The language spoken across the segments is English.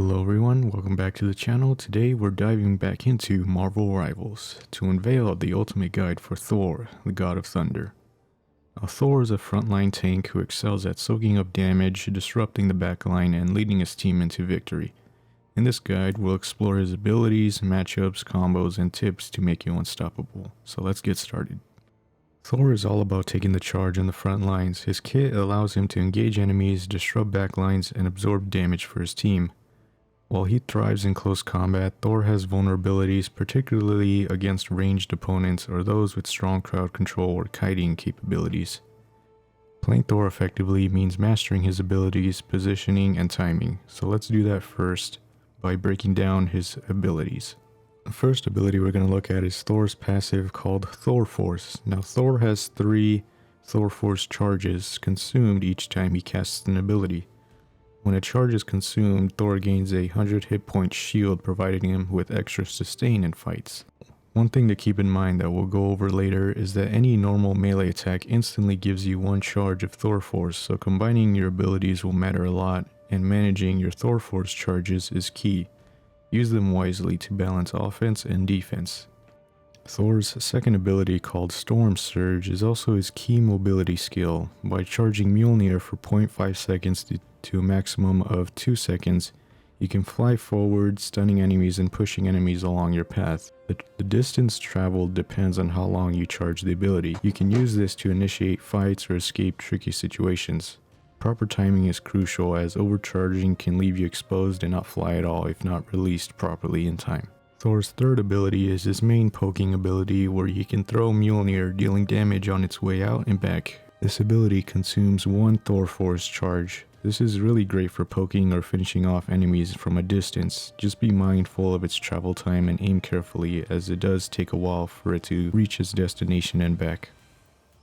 Hello everyone, welcome back to the channel. Today we're diving back into Marvel Rivals to unveil the ultimate guide for Thor, the God of Thunder. Now, Thor is a frontline tank who excels at soaking up damage, disrupting the backline, and leading his team into victory. In this guide, we'll explore his abilities, matchups, combos, and tips to make you unstoppable. So let's get started. Thor is all about taking the charge on the front lines. His kit allows him to engage enemies, disrupt backlines, and absorb damage for his team. While he thrives in close combat, Thor has vulnerabilities, particularly against ranged opponents or those with strong crowd control or kiting capabilities. Playing Thor effectively means mastering his abilities, positioning, and timing, so let's do that first by breaking down his abilities. The first ability we're going to look at is Thor's passive called Thor Force. Now Thor has 3 Thor Force charges consumed each time he casts an ability. When a charge is consumed, Thor gains a 100 hit point shield, providing him with extra sustain in fights. One thing to keep in mind that we'll go over later is that any normal melee attack instantly gives you 1 charge of Thor Force, so combining your abilities will matter a lot, and managing your Thor Force charges is key. Use them wisely to balance offense and defense. Thor's second ability, called Storm Surge, is also his key mobility skill. By charging Mjolnir for 0.5 seconds to a maximum of 2 seconds, you can fly forward, stunning enemies and pushing enemies along your path. The distance traveled depends on how long you charge the ability. You can use this to initiate fights or escape tricky situations. Proper timing is crucial, as overcharging can leave you exposed and not fly at all if not released properly in time. Thor's third ability is his main poking ability, where he can throw Mjolnir, dealing damage on its way out and back. This ability consumes 1 Thor Force charge. This is really great for poking or finishing off enemies from a distance. Just be mindful of its travel time and aim carefully, as it does take a while for it to reach its destination and back.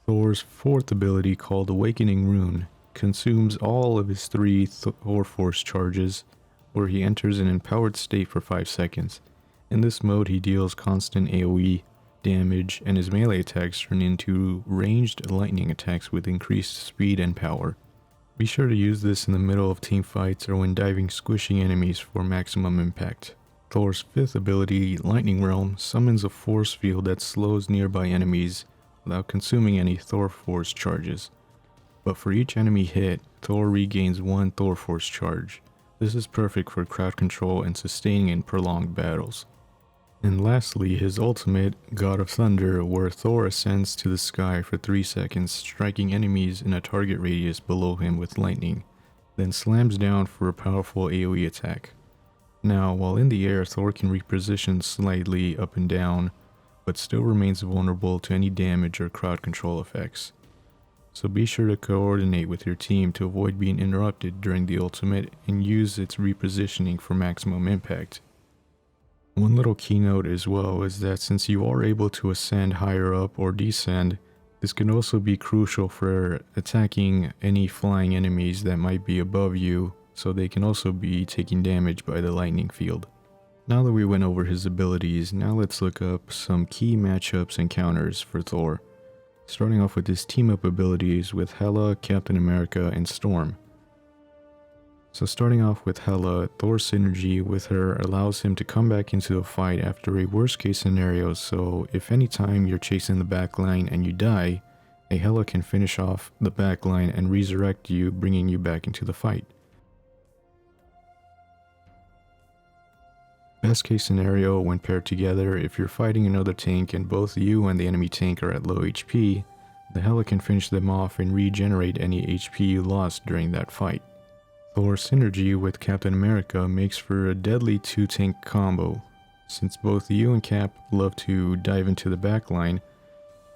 Thor's fourth ability, called Awakening Rune, consumes all of his 3 Thor Force charges, where he enters an empowered state for 5 seconds. In this mode, he deals constant AoE damage, and his melee attacks turn into ranged lightning attacks with increased speed and power. Be sure to use this in the middle of team fights or when diving squishing enemies for maximum impact. Thor's fifth ability, Lightning Realm, summons a force field that slows nearby enemies without consuming any Thor Force charges. But for each enemy hit, Thor regains 1 Thor Force charge. This is perfect for crowd control and sustaining in prolonged battles. And lastly, his ultimate, God of Thunder, where Thor ascends to the sky for 3 seconds, striking enemies in a target radius below him with lightning, then slams down for a powerful AoE attack. Now, while in the air, Thor can reposition slightly up and down, but still remains vulnerable to any damage or crowd control effects. So be sure to coordinate with your team to avoid being interrupted during the ultimate and use its repositioning for maximum impact. One little keynote as well is that since you are able to ascend higher up or descend, this can also be crucial for attacking any flying enemies that might be above you, so they can also be taking damage by the lightning field. Now that we went over his abilities, now let's look up some key matchups and counters for Thor. Starting off with his team-up abilities with Hela, Captain America, and Storm. So starting off with Hela, Thor's synergy with her allows him to come back into the fight after a worst case scenario, so if any time you're chasing the backline and you die, a Hela can finish off the backline and resurrect you, bringing you back into the fight. Best case scenario, when paired together, if you're fighting another tank and both you and the enemy tank are at low HP, the Hela can finish them off and regenerate any HP you lost during that fight. Thor's synergy with Captain America makes for a deadly 2-tank combo. Since both you and Cap love to dive into the backline,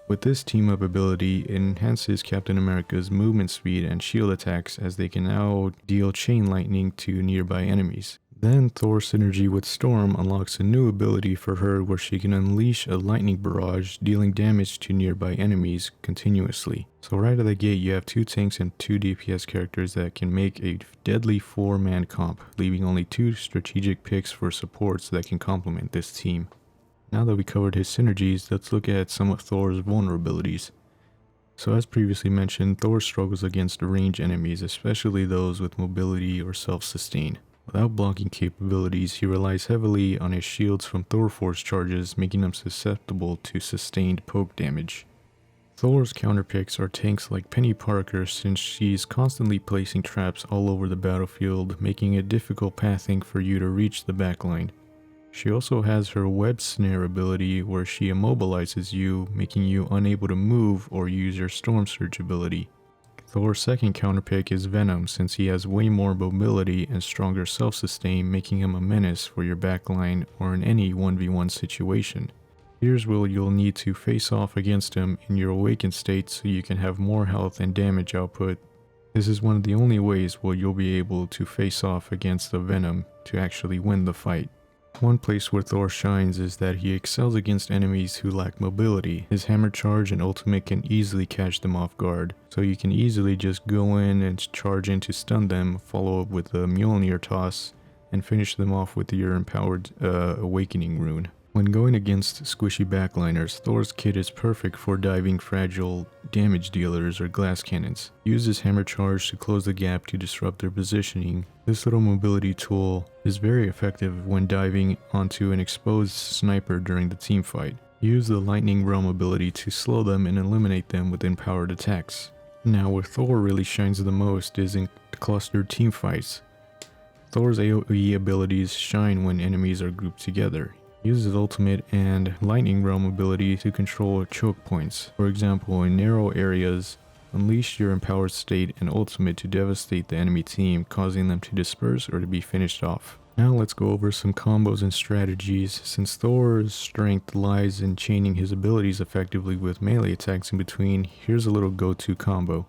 with this team-up ability, it enhances Captain America's movement speed and shield attacks, as they can now deal chain lightning to nearby enemies. Then Thor's synergy with Storm unlocks a new ability for her, where she can unleash a lightning barrage, dealing damage to nearby enemies continuously. So right out of the gate, you have 2 tanks and 2 DPS characters that can make a deadly 4-man comp, leaving only 2 strategic picks for supports that can complement this team. Now that we covered his synergies, let's look at some of Thor's vulnerabilities. So as previously mentioned, Thor struggles against ranged enemies, especially those with mobility or self-sustain. Without blocking capabilities, he relies heavily on his shields from Thor Force charges, making him susceptible to sustained poke damage. Thor's counterpicks are tanks like Penny Parker, since she's constantly placing traps all over the battlefield, making it difficult pathing for you to reach the backline. She also has her web snare ability where she immobilizes you, making you unable to move or use your storm surge ability. Thor's second counterpick is Venom, since he has way more mobility and stronger self-sustain, making him a menace for your backline or in any 1v1 situation. Here's where you'll need to face off against him in your awakened state so you can have more health and damage output. This is one of the only ways where you'll be able to face off against the Venom to actually win the fight. One place where Thor shines is that he excels against enemies who lack mobility. His hammer charge and ultimate can easily catch them off guard, so you can easily just go in and charge in to stun them, follow up with a Mjolnir toss, and finish them off with your empowered awakening rune. When going against squishy backliners, Thor's kit is perfect for diving fragile damage dealers or glass cannons. Use his hammer charge to close the gap to disrupt their positioning. This little mobility tool is very effective when diving onto an exposed sniper during the team fight. Use the lightning realm ability to slow them and eliminate them with empowered attacks. Now where Thor really shines the most is in clustered team fights. Thor's AoE abilities shine when enemies are grouped together. Use his ultimate and lightning realm ability to control choke points. For example, in narrow areas, unleash your empowered state and ultimate to devastate the enemy team, causing them to disperse or to be finished off. Now let's go over some combos and strategies. Since Thor's strength lies in chaining his abilities effectively with melee attacks in between, here's a little go-to combo.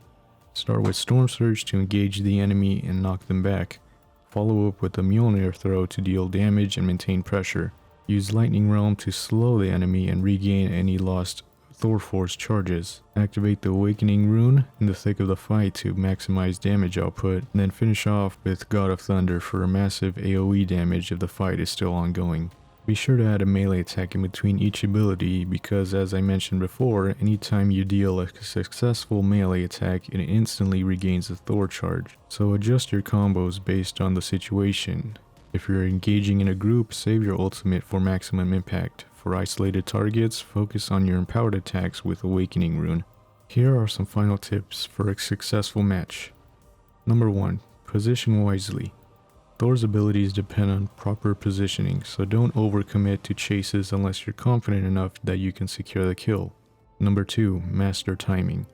Start with Storm Surge to engage the enemy and knock them back. Follow up with a Mjolnir throw to deal damage and maintain pressure. Use Lightning Realm to slow the enemy and regain any lost Thor Force charges. Activate the Awakening Rune in the thick of the fight to maximize damage output, and then finish off with God of Thunder for a massive AoE damage if the fight is still ongoing. Be sure to add a melee attack in between each ability because, as I mentioned before, anytime you deal a successful melee attack, it instantly regains the Thor charge. So adjust your combos based on the situation. If you're engaging in a group, save your ultimate for maximum impact. For isolated targets, focus on your empowered attacks with Awakening Rune. Here are some final tips for a successful match. Number 1. Position wisely. Thor's abilities depend on proper positioning, so don't overcommit to chases unless you're confident enough that you can secure the kill. Number 2. Master timing.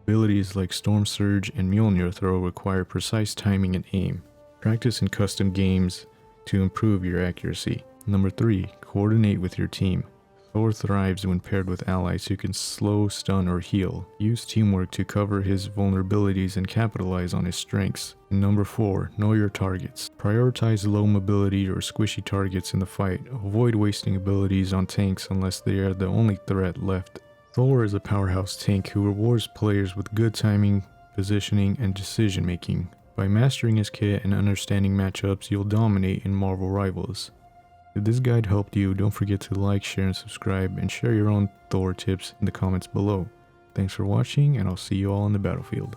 Abilities like Storm Surge and Mjolnir Throw require precise timing and aim. Practice in custom games to improve your accuracy. Number 3. Coordinate with your team. Thor thrives when paired with allies who can slow, stun, or heal. Use teamwork to cover his vulnerabilities and capitalize on his strengths. And number 4. Know your targets. Prioritize low mobility or squishy targets in the fight. Avoid wasting abilities on tanks unless they are the only threat left. Thor is a powerhouse tank who rewards players with good timing, positioning, and decision making. By mastering his kit and understanding matchups, you'll dominate in Marvel Rivals. If this guide helped you, don't forget to like, share, and subscribe, and share your own Thor tips in the comments below. Thanks for watching, and I'll see you all on the battlefield.